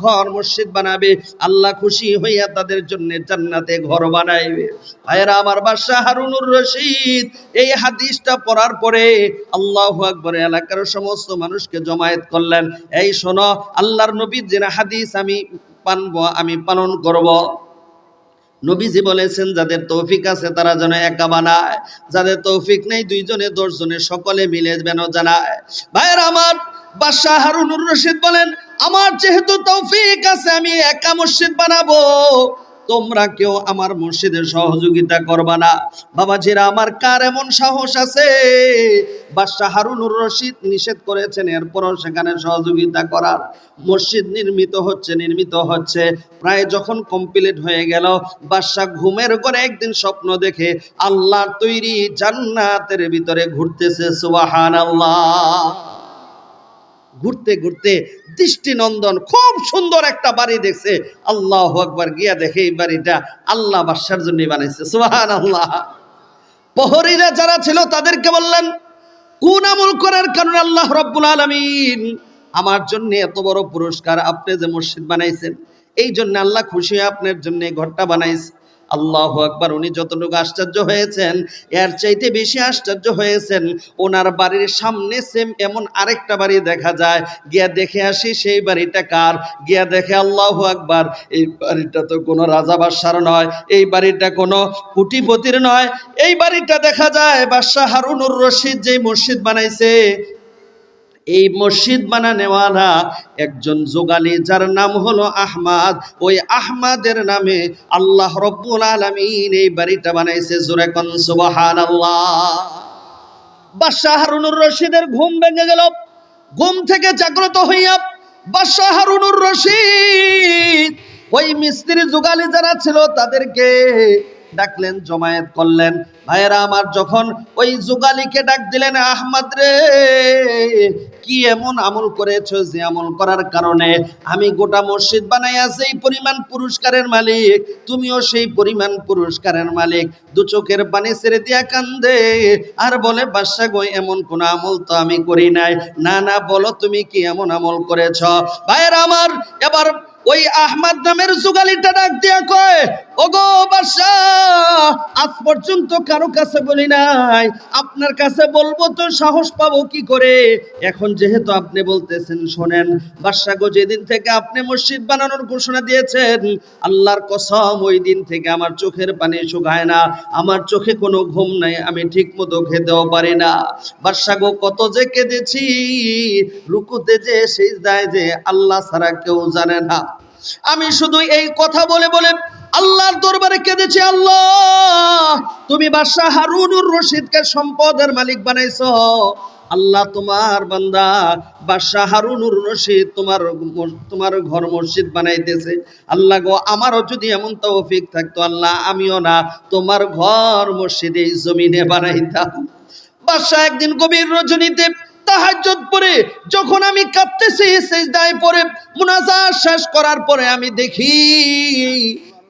ঘর মসজিদ বানাবে, আল্লাহ খুশি হইয়া তাদের জন্য জান্নাতে ঘর বানাইবে। ভাইরা আমার, বাদশাহ হারুনুর রশিদ এই হাদিসটা পড়ার পরে আল্লাহু আকবার এলাকার সমস্ত মানুষকে জমায়েত করলেন। এই শোনো, আল্লাহর নবীর যে হাদিস আমি পানবো, আমি পালন করব। নবীজি বলেছেন, যাদের তৌফিক আছে তারা যেন একা বানায়, যাদের তৌফিক নেই 2 জনে 10 জনে সকলে মিলে যেন জানায়। ভাইরা আমার, বাদশাহ হারুনুর রশিদ বলেন, আমার যেহেতু তৌফিক আছে আমি একা মসজিদ বানাবো, তোমরা কেউ আমার মসজিদে সহযোগিতা করবা না। বাবাজিরা আমার, কার এমন সাহস আছে? বাদশাহ হারুনুর রশিদ নিষেধ করেছেন, এরপরও সেখানে সহযোগিতা করার। মসজিদ নির্মিত হচ্ছে প্রায় যখন কমপ্লিট হয়ে গেল, বাদশাহ ঘুমের ঘরে একদিন স্বপ্ন দেখে আল্লাহর তৈরি জান্নাতের ভিতরে ঘুরতেছে। সুবহানাল্লাহ। ঘুরতে ঘুরতে দৃষ্টিনন্দন খুব সুন্দর একটা বাড়ি দেখছে। আল্লাহু আকবার, গিয়া দেখে এই বাড়িটা আল্লাহ বাদশার জন্য বানাইছে। সুবহানাল্লাহ। প্রহরীরা যারা ছিল তাদেরকে বললেন, কোন আমল করার কারণে আল্লাহ রাব্বুল আলামিন আমার জন্য এত বড় পুরস্কার, আপনি যে মসজিদ বানাইছেন এই জন্য আল্লাহ খুশি হয়ে আপনার জন্য ঘরটা বানাইছে। আল্লাহু আকবার। উনি যতটুকু আশ্চর্য হয়েছেন, এর চাইতে বেশি আশ্চর্য হয়েছেন ওনার বাড়ির সামনে সেম এমন আরেকটা বাড়ি দেখা যায়। গিয়া দেখে আসি সেই বাড়িটা কার। গিয়া দেখে আল্লাহু আকবার, এই বাড়িটা তো কোনো রাজা বাদশার নয়, এই বাড়িটা কোনো কোটিপতির নয়, এই বাড়িটা দেখা যায় বাদশাহ হারুনুর রশিদ যে মসজিদ বানাইছে এই মসজিদ বানানেওয়ালা একজন যোগালী, যার নাম হলো আহমদ। ওই আহমদের নামে আল্লাহ রব্বুল আলামিন এই বাড়িটা বানাইছে। জোরে কোন সুবহানাল্লাহ। বাদশাহ হারুনুর রশিদের ঘুম ভেঙে গেল। ঘুম থেকে জাগ্রত হইয়া বাদশাহ হারুনুর রশিদ ওই মিস্ত্রি যোগালী যারা ছিল তাদেরকে ডাকলেন, জমায়েত করলেন। ভাইয়েরা আমার, যখন ওই যোগালীকে ডাক দিলেন, আহমদ রে, কি এমন আমল করেছো যে আমল করার কারণে আমি গোটা মসজিদ বানাইয়া সেই পরিমাণ পুরস্কারের মালিক, তুমিও সেই পরিমাণ পুরস্কারের মালিক। 2 চোখের পানি ছেড়ে দিয়া কান্দে আর বলে, বাদশা গো, এমন কোন আমল তো আমি করি নাই। না না, বলো তুমি কি এমন আমল করেছ? ভাইয়েরা আমার, এবার ওই আহমদ নামের যোগালীটা ডাক দিয়া কয়, ওগো বাদশা, আজ পর্যন্ত কারো কাছে বলি নাই, আপনার কাছে বলবো তো সাহস পাবো কি করে? এখন যেহেতু আপনি বলতেছেন, শোনেন বাদশা গো, যেদিন থেকে আপনি মসজিদ বানানোর ঘোষণা দিয়েছেন, আল্লাহর কসম ওই দিন থেকে আমার চোখের পানি শুকায় না, আমার চোখে কোনো ঘুম নাই, আমি ঠিক মতো খেতেও পারি না। বাদশা গো, কত যে কেঁদেছি, রুকুতে যে সিজদায় যে আল্লাহ ছাড়া কেউ জানে না। আমি শুধু এই কথা বলে বলে আল্লাহর দরবারে কেঁদেছি, আল্লাহ তুমি বাদশাহ হারুনুর রশিদকে সম্পদের মালিক বানাইছো। আল্লাহ, তোমার বান্দা বাদশাহ হারুনুর রশিদ তোমার ঘর মসজিদ বানাইতেছে। আল্লাহ গো, আমারও যদি এমন তৌফিক থাকতো আল্লাহ, আমিও না তোমার ঘর মসজিদ এই জমিনে বানাইতাম। বাদশাহ একদিন গভীর রজনীতে তাহাজ্জুদ পড়ে যখন আমি কাঁদতেছি, সিজদায় পড়ে মুনাজাত শেষ করার পরে আমি দেখি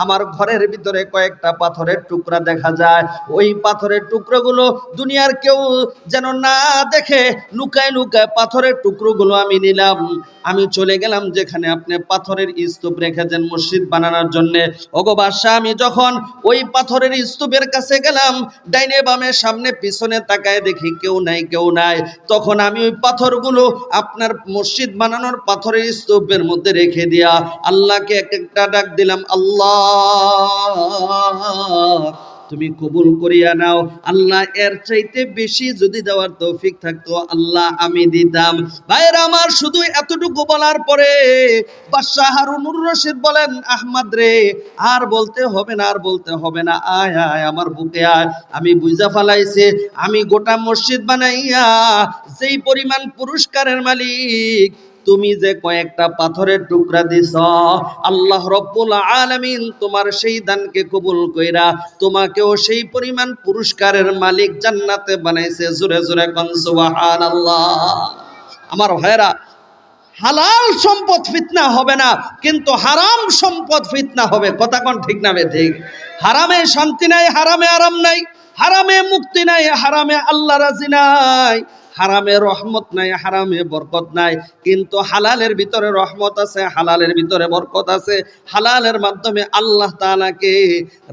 আমার ঘরের ভিতরে কয়েকটা পাথরের টুকরা দেখা যায়। ওই পাথরের টুকরোগুলো দুনিয়ার কেউ যেন না দেখে লুকায় লুকায় পাথরের টুকরোগুলো আমি নিলাম। আমি চলে গেলাম যেখানে আপনি পাথরের স্তূপ রেখেছেন মসজিদ বানানোর জন্য। ওগো বাদশা, আমি যখন ওই পাথরের স্তূপের কাছে গেলাম, ডাইনে বামে সামনে পিছনে তাকায় দেখি কেউ নাই। তখন আমি ওই পাথরগুলো আপনার মসজিদ বানানোর পাথরের স্তূপের মধ্যে রেখে দিয়া আল্লাহকে একটা ডাক দিলাম, আল্লাহ তুমি কবুল করিয়া নাও। আল্লাহ, এর চাইতে বেশি যদি দেওয়ার তৌফিক থাকতো আল্লাহ আমি দিতাম। ভাইরা আমার, শুধু এতটুকু বলার পরে বাদশাহ হারুনুর রশিদ বলেন, আহমদ রে, আর বলতে হবে না, আয় আয় আমার বুকে আয়। আমি বুঝা ফেলাইছি, আমি গোটা মসজিদ বানাইয়া যেই পরিমাণ পুরস্কারের মালিক, তুমি যে কয়েকটা পাথরের টুকরা দিছ, আল্লাহ রব্বুল আলামিন তোমার সেই দানকে কবুল কইরা তোমাকেও সেই পরিমাণ পুরস্কারের মালিক জান্নাতে বানাইছে। জোরে জোরে কোন সুবহানাল্লাহ। আমার ভাইরা, হালাল সম্পদ ফিতনা হবে না, কিন্তু হারাম সম্পদ ফিতনা হবে। কথা কোন ঠিক না বে ঠিক? হারামে শান্তি নাই, হারামে আরাম নাই, হারামে মুক্তি নাই, হারামে আল্লাহ রাজি নাই, হারামে রহমত নাই, হারামে বরকত নাই। কিন্তু হালালের ভিতরে রহমত আছে, হালালের ভিতরে বরকত আছে। হালালের মাধ্যমে আল্লাহ তাআলাকে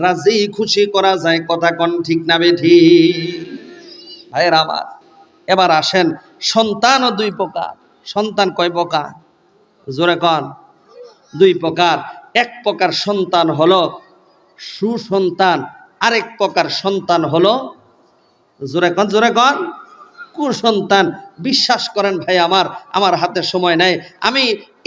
রাজি খুশি করা যায়। কথা কোন ঠিক না বেঠিক? ভাইয়েরা আমার, এবার আসেন, সন্তানও দুই প্রকার। সন্তান কয় প্রকার? জোরে কন। দুই প্রকার। এক প্রকার সন্তান হলো সুসন্তান, আরেক প্রকার সন্তান হলো, জোরে কন জোরে কন, কুসন্তান। বিশ্বাস করেন ভাই আমার হাতে সময় নাই। আমি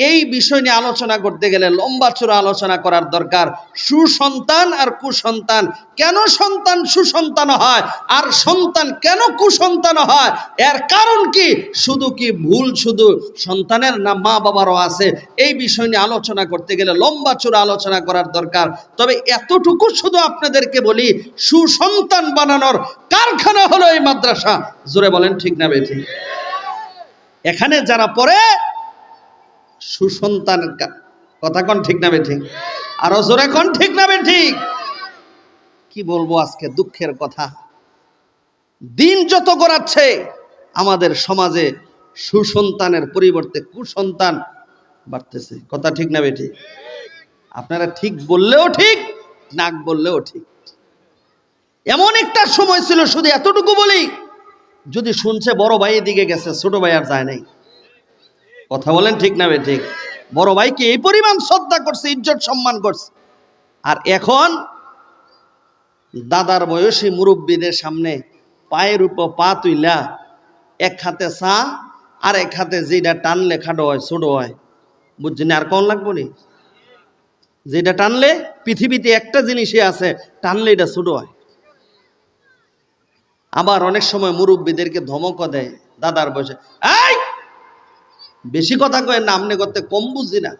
এই বিষয় নিয়ে আলোচনা করতে গেলে লম্বা চূড়া আলোচনা করার দরকার। সুসন্তান আর কুসন্তান, কেন সন্তান সুসন্তান হয় আর সন্তান কেন কুসন্তান হয়, এর কারণ কি, শুধু কি ভুল শুধু সন্তানের না মা বাবারও আছে? এই বিষয় নিয়ে আলোচনা করতে গেলে লম্বা চূড়া আলোচনা করার দরকার। তবে এতটুকু শুধু আপনাদেরকে বলি, সুসন্তান বানানোর কারখানা হলো এই মাদ্রাসা। জোরে বলেন ঠিক না বেঠিক? এখানে যারা পড়ে সুসন্তান, কথা কোন ঠিক না বেঠিক? আরো জোরে কোন ঠিক না বেঠিক? কি বলবো আজকে, দুঃখের কথা, দিন যত গড়াচ্ছে আমাদের সমাজে সুসন্তানের পরিবর্তে কুসন্তান বাড়তেছে। কথা ঠিক না বেঠিক? আপনারা ঠিক বললেও ঠিক, নাক বললেও ঠিক। এমন একটা সময় ছিল, শুধু এতটুকু বলি, যদি শুনছে বড় ভাই এদিকে গেছে, ছোট ভাই আর যায় নাই। কথা বলেন ঠিক না বেঠিক? বড় ভাইকে এই পরিমাণ শ্রদ্ধা করছে, ইজ্জত সম্মান করছে। আর এখন দাদার বয়সী মুরব্বীদের সামনে পায়ের উপর পা তুইলা এক হাতে চা আর এক হাতে যেটা টানলে খাটো হয়, ছোট হয়, বুঝছেন? আর কোন লাগবো নি? যেটা টানলে, পৃথিবীতে একটা জিনিসই আছে, টানলে এটা ছোট হয়। আবার অনেক সময় মুরব্বীদেরকে ধমকও দেয় দাদার বয়সে, এই বেশি কথা কয় না, আমনে করতে কম বুঝি না।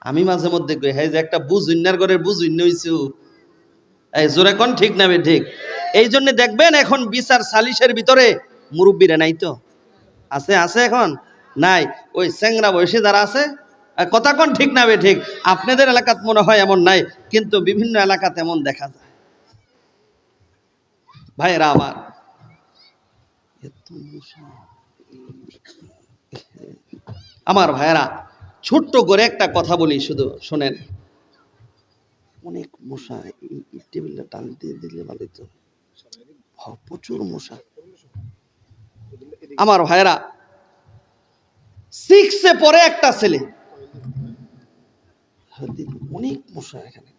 আমি মাঝে মধ্যে কই, হ্যাঁ, যে একটা বুঝুন্নার ঘরের বুঝুন্য হইছু। এই জোরে কোন ঠিক না ঠিক? এই জন্য দেখবেন এখন বিচার সালিশের ভিতরে মুরব্বীরা নাই তো, আছে আছে এখন নাই, ওই চেংরা বয়সে যারা আছে। কথা কোন ঠিক না ঠিক? আপনাদের এলাকাত মনে হয় এমন নাই, কিন্তু বিভিন্ন এলাকাতে এমন দেখা যায়। ভাইরা আমার, আমার ভাইরা, ছোট্ট করে একটা কথা বলি, শুধু শোনেন। অনেক মশা, এই টেবিলটা টান দিয়ে দিলে ভালো তো, প্রচুর মশা। আমার ভাইরা, 6-এ পড়ে একটা ছেলে, অনেক মশা এখানে।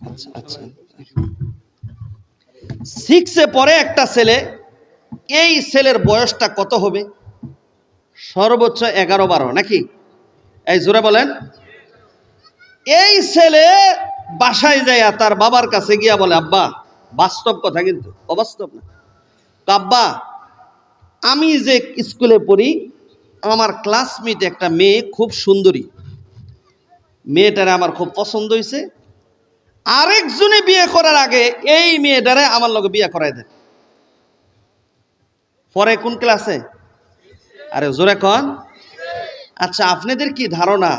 আচ্ছা আচ্ছা, 6-এ পড়ে একটা ছেলে। এই ছেলের বয়সটা কত হবে? সর্বোচ্চ 11-12 নাকি? এই জোরে বলেন। এই ছেলে বাসায় যায়, তার বাবার কাছে গিয়া বলে, আব্বা, বাস্তব কথা কিন্তু অবাস্তব না, আব্বা, আমি যে স্কুলে পড়ি, আমার ক্লাসমেট একটা মেয়ে খুব সুন্দরী, মেয়েটারে আমার খুব পছন্দ হয়েছে, আরেকজনে বিয়ে করার আগে এই মেয়েটারে আমার লগে বিয়ে করাই দেন। পরে কোন ক্লাসে? আরে জোরে কন। আচ্ছা, আপনাদের কি ধারণা,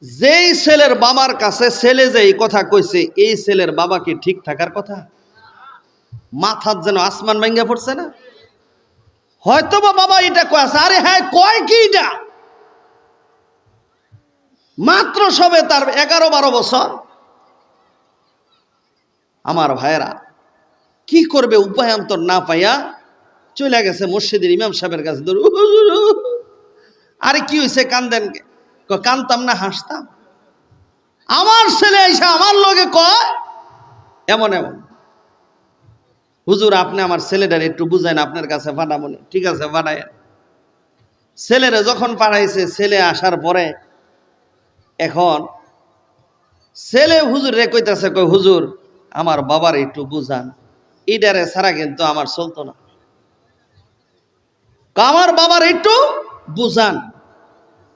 যেই ছেলের বাবার কাছে ছেলে যে এই কথা কইছে, এই ছেলের বাবা কি ঠিক থাকার কথা? মাথার যেন আসমান ভাঙ্গা পড়ছে না? হয়তো বা বাবা এটা কয়েছে, আরে হ্যাঁ, কয় কি এটা, মাত্র সবে তার 11-12 বছর। আমার ভাইয়েরা, কি করবে উপায়ান্তর না পাইয়া চলে গেছে মসজিদের ইমাম সাহেবের কাছে। আরে কি হয়েছে, কান্দেন? কানতাম না, হাসতাম। আমার ছেলে এসে আমার লগে কয় এমন এমন। হুজুর, আপনি আমার ছেলেটার একটু বুঝাইন, আপনার কাছে পাঠাবো। ঠিক আছে, পাঠায়। ছেলেরে যখন পাঠাইছে, ছেলে আসার পরে এখন ছেলে হুজুর রে কইতাছে, কই হুজুর, আমার বাবার একটু বুঝান, ইডারে ছাড়া কিন্তু আমার চলতো না, আমার বাবার একটু বুঝান।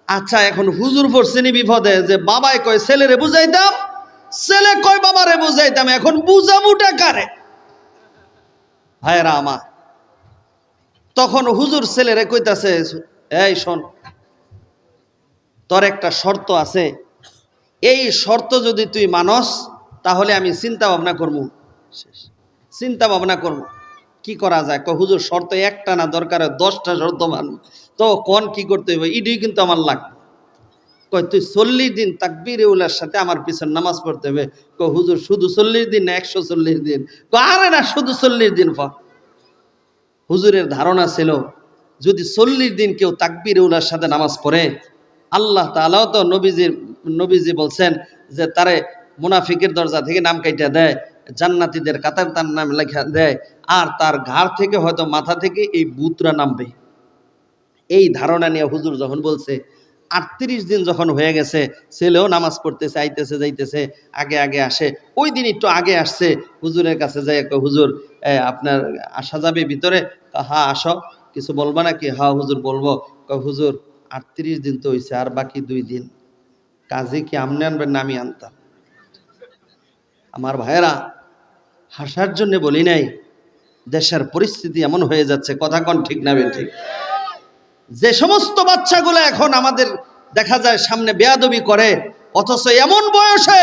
আচ্ছা, এখন হুজুর পড়ছেনি বিপদে, যে বাবাই কয় ছেলেরে বুঝাইতাম, ছেলে কয় বাবারে বুঝাইতাম, এখন বুঝাবুটা কারে? ভাইরা আমার, তখন হুজুর ছেলেরে কইতাছে, এই শোন, তোর একটা শর্ত আছে, এই শর্ত যদি তুই মানস, তাহলে আমি চিন্তা ভাবনা করবো শেষ। চিন্তা ভাবনা করবো কি করা যায়। হুজুর শর্ত একটা না, দরকার 10টা শর্ত মানব, তো কোন কি করতে হবে, ইডি কিন্তু আমার লাগবে। কয় তুই 40 দিন তাকবীরে উলার সাথে আমার পিছনে নামাজ পড়তে হবে। হুজুর শুধু 40 দিন না 140 দিন? আরে না, শুধু 40 দিন পর। হুজুরের ধারণা ছিল যদি 40 দিন কেউ তাকবীরে উলার সাথে নামাজ পড়ে, আল্লাহ তাআলাও তো নবীজি বলছেন যে তারে মুনাফিকের দরজা থেকে নাম কাইটা দেয়, জান্নাতীদের কাতার তার নাম লেখা দেয়, আর তার ঘাড় থেকে হয়তো মাথা থেকে এই ভূতরা নামবে। এই ধারণা নিয়ে হুজুর যখন বলছে, 38 দিন যখন হয়ে গেছে, ছেলেও নামাজ পড়তেছে, আইতেছে যাইতেছে, আগে আগে আসে। ওই দিন একটু আগে আসছে, হুজুরের কাছে যাই, হুজুর আপনার আসা যাবে ভিতরে? হ্যাঁ আসো। কিছু বলবা নাকি? হ্যাঁ হুজুর বলবো। হুজুর 38 দিন তো হয়েছে, আর বাকি 2 দিন, কাজে কি আপনি আনবেন না আমি আনতাম? আমার ভাইয়েরা, হাসার জন্য বলি নাই, দেশের পরিস্থিতি এমন হয়ে যাচ্ছে, কথা কোন ঠিক না ঠিক? যে সমস্ত বাচ্চাগুলো এখন আমাদের দেখা যায় সামনে বেয়াদবি করে, অথচ এমন বয়সে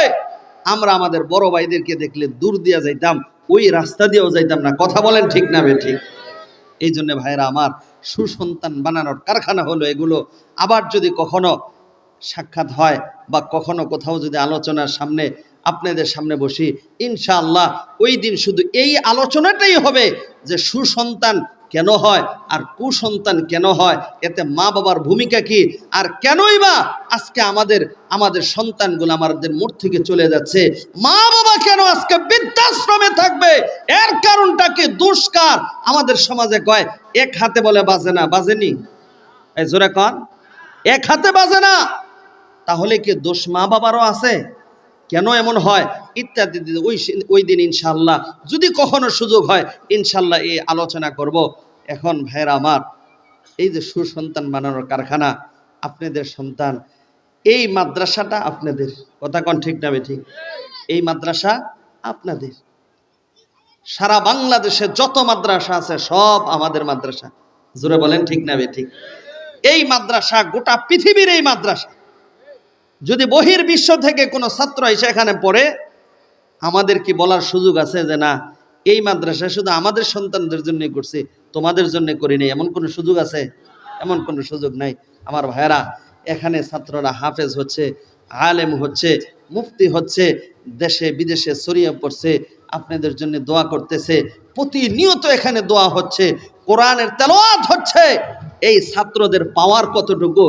আমরা আমাদের বড় ভাইদেরকে দেখলে দূর দিয়া যাইতাম, ওই রাস্তা দিয়েও যাইতাম না। কথা বলেন ঠিক না ঠিক? এই জন্য ভাইরা আমার, সুসন্তান বানানোর কারখানা হলো এগুলো। আবার যদি কখনো সাক্ষাৎ হয় বা কখনো কোথাও যদি আলোচনার সামনে আপনাদের সামনে বসি, ইনশাআল্লাহ ওই দিন শুধু এই আলোচনাটাই হবে যে সুসন্তান কেন হয় আর কুসন্তান কেন হয়, এতে মা বাবার ভূমিকা কি, আর কেনই বা আজকে আমাদের সন্তানগুলো আমাদের মুখ থেকে চলে যাচ্ছে, মা বাবা কেন আজকে বৃদ্ধাশ্রমে থাকবে, এর কারণটা কি, দুষ্কার আমাদের সমাজে কয় এক হাতে বলে বাজে না, বাজেনি? এই জোরে কন, এক হাতে বাজে না। তাহলে কি দোষ মা বাবারও আছে? কেন এমন হয় ইত্যাদি ওই দিন ইনশাআল্লাহ যদি কখনো সুযোগ হয় ইনশাআল্লাহ এই আলোচনা করব। এখন ভাইরা আমার, এই যে সুসন্তান বানানোর কারখানা, আপনাদের সন্তান, এই মাদ্রাসাটা আপনাদের, কথা কোন ঠিক না ঠিক? এই মাদ্রাসা আপনাদের। সারা বাংলাদেশে যত মাদ্রাসা আছে সব আমাদের মাদ্রাসা। জোরে বলেন ঠিক না ঠিক? এই মাদ্রাসা গোটা পৃথিবীর এই মাদ্রাসা। যদি বহির্বিশ্ব থেকে কোনো ছাত্র এসে এখানে পড়ে, আমাদের কি বলার সুযোগ আছে যে না এই মাদ্রাসা শুধু আমাদের সন্তানদের জন্যই করছি, তোমাদের জন্য করি নাই? এমন কোনো সুযোগ আছে? এমন কোনো সুযোগ নাই। আমার ভাইয়েরা, এখানে ছাত্ররা হাফেজ হচ্ছে, আলেম হচ্ছে, মুফতি হচ্ছে, দেশে বিদেশে ছড়িয়ে পড়ছে, আপনাদের জন্য দোয়া করতেছে, প্রতিনিয়ত এখানে দোয়া হচ্ছে, কোরআনের তেলাওয়াত হচ্ছে। এই ছাত্রদের পাওয়ার কতটুকু,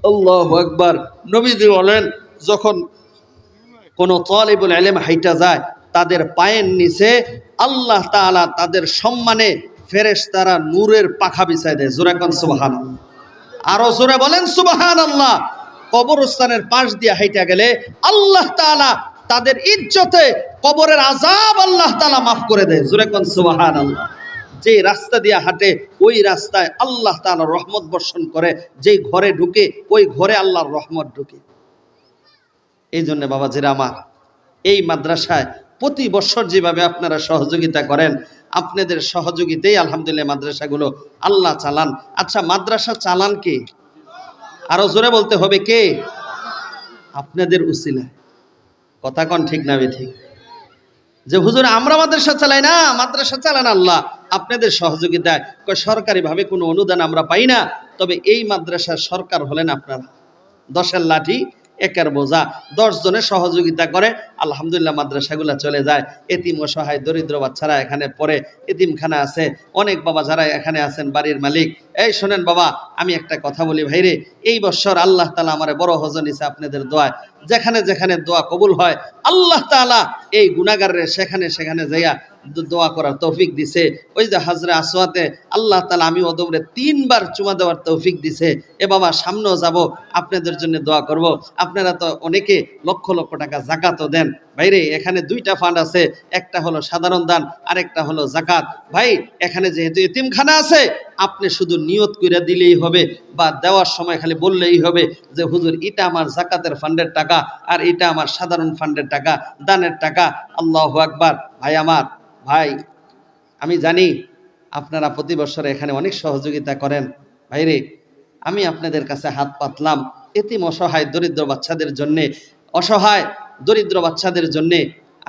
আল্লাহু আকবার। নবীজি বলেন, যখন কোন তালিবুল ইলম হাইটা যায়, তাদের পায়ের নিচে আল্লাহ তাআলা তাদের সম্মানে ফেরেশতারা নূরের পাখা বিছায় দেয়। জোরে কোন সুবহানাল্লাহ, আরো জোরে বলেন সুবহানাল্লাহ। কবরস্থানের পাশ দিয়ে হাইটা গেলে আল্লাহ তাআলা তাদের ইজ্জতে কবরের আযাব আল্লাহ তাআলা মাফ করে দেয়। জোরে কোন সুবহানাল্লাহ। যে রাস্তা দিয়ে হাঁটে ওই রাস্তায় আল্লাহ তাআলা রহমত বর্ষণ করে, যেই ঘরে ঢুকে ওই ঘরে আল্লাহর রহমত ঢুকে। এই জন্য বাবাজিরা আমার, এই মাদ্রাসায় প্রতি বছর যেভাবে আপনারা সহযোগিতা করেন, আপনাদের সহযোগিতাই আলহামদুলিল্লাহ মাদ্রাসাগুলো আল্লাহ চালান। আচ্ছা, মাদ্রাসা চালান কে? আরো জোরে বলতে হবে, কে? আপনাদের উসিলায়। কথা কোন ঠিক না ঠিক? যে হুজুর আমরা মাদ্রাসা চালাই না, মাদ্রাসা চালান আল্লাহ, আপনাদের সহযোগিতায়। সরকারি ভাবে কোনো অনুদান আমরা পাই না, তবে এই মাদ্রাসার সরকার হলেন আপনারা। 10-এর লাঠি একের বোঝা, 10 জনের সহযোগিতা করে আলহামদুলিল্লাহ মাদ্রাসাগুলা চলে যায়। এতিম অসহায় দরিদ্র বাচ্চারা এখানে পড়ে, এতিমখানা আছে, অনেক বাবা যারা এখানে আছেন বাড়ির মালিক। এই শোনেন বাবা, আমি একটা কথা বলি ভাইরে, এই বছর আল্লাহ তাআলা আমারে বড় হজন দিয়েছে আপনাদের দোয়ায়। যেখানে যেখানে দোয়া কবুল হয় আল্লাহ তাআলা এই গুনাহগারের সেখানে সেখানে যাইয়া দোয়া করার তৌফিক দিছে। ওই যে হাজরে আসওয়াতে আল্লাহ তাআলা আমি ওদমরে 3 বার চুমা দেওয়ার তৌফিক দিছে। এ বাবা, সামনেও যাব, আপনাদের জন্য দোয়া করব। আপনারা তো অনেকে লক্ষ লক্ষ টাকা যাকাতও দেন। ভাইরে, এখানে 2টা ফান্ড আছে, একটা হলো সাধারণ দান, আরেকটা হলো যাকাত। ভাই, এখানে যেহেতু এতিমখানা আছে, আপনি শুধু নিয়ত কইরা দিলেই হবে, বা দেওয়ার সময় খালি বললেই হবে যে হুজুর এটা আমার যাকাতের ফান্ডের টাকা, আর এটা আমার সাধারণ ফান্ডের টাকা, দানের টাকা। আল্লাহু আকবার। ভাই আমার, ভাই আমি জানি আপনারা প্রতি বছর এখানে অনেক সহযোগিতা করেন। ভাইরে, আমি আপনাদের কাছে হাত পাতলাম এতিম অসহায় দরিদ্র বাচ্চাদের জন্যে, অসহায় দরিদ্র বাচ্চাদের জন্যে।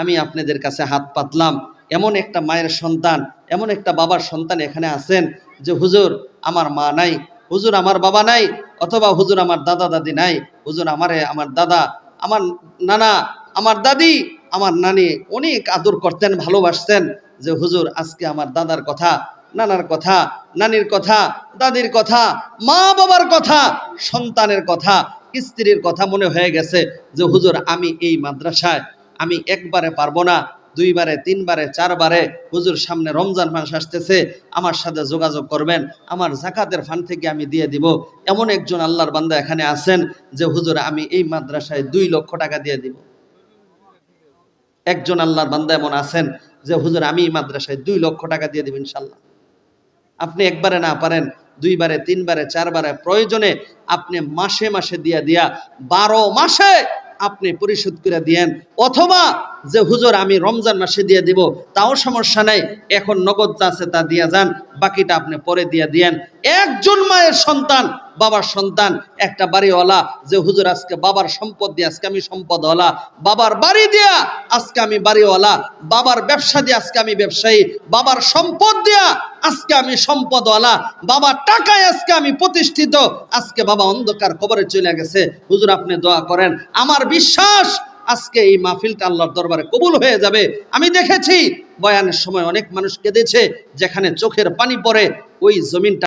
আমি আপনাদের কাছে হাত পাতলাম। এমন একটা মায়ের সন্তান, এমন একটা বাবার সন্তান এখানে আছেন যে হুজুর আমার মা নাই, হুজুর আমার বাবা নাই, অথবা হুজুর আমার দাদা দাদি নাই, হুজুর আমার দাদা, আমার নানা, আমার দাদি, আমার নানি অনেক আদর করতেন, ভালোবাসতেন, যে হুজুর আজকে আমার দাদার কথা, নানার কথা, নানির কথা, দাদির কথা, মা বাবার কথা, সন্তানের কথা, স্ত্রীর কথা মনে হয়ে গেছে যে হুজুর আমি এই মাদ্রাসায় আমি একবারে পারবো না, দুইবারে, তিনবারে, চারবারে, হুজুর সামনে রমজান মাস আসতেছে, আমার সাথে যোগাযোগ করবেন, আমার যাকাতের ফান্ড থেকে আমি দিয়ে দিব। এমন একজন আল্লাহর বান্দা এখানে আছেন যে হুজুর আমি এই মাদ্রাসায় 2 লক্ষ টাকা দিয়ে দিব। একজন আল্লাহর বান্দা এমন আছেন যে হুজুর আমি এই মাদ্রাসায় 2 লক্ষ টাকা দিয়ে দিব ইনশাল্লাহ। আপনি একবারে না পারেন, দুইবারে, তিনবারে, চারবারে, প্রয়োজনে আপনি মাসে মাসে দিয়া 12 মাসে আপনি পরিশোধ করে দিয়েন, অথবা যে হুজুর আমি রমজান মাসে দিয়ে দিব, তাও সমস্যা নাই, এখন নগদ আছে তা দিয়ে যান, বাকিটা আপনি পরে দিয়ে দিয়েন। একজন মায়ের সন্তান, বাবার সন্তান, একটা বাড়িওয়ালা, যে হুজুর আজকে বাবার সম্পদ দিয়ে আজকে আমি সম্পদওয়ালা, বাবার বাড়ি দিয়া আজকে আমি বাড়িওয়ালা, বাবার ব্যবসা দিয়ে আজকে আমি ব্যবসায়ী, বাবার সম্পদ দিয়া আজকে আমি সম্পদওয়ালা, বাবার টাকায় আজকে আমি প্রতিষ্ঠিত, আজকে বাবা অন্ধকার কবরে চলে গেছে, হুজুর আপনি দোয়া করেন। আমার বিশ্বাস আজকে এই মাহফিলটা আল্লাহর দরবারে কবুল হয়ে যাবে। আমি দেখেছি বয়ানের সময় অনেক মানুষ কেঁদেছে, যেখানে চোখের পানি পড়ে ওই জমিনটা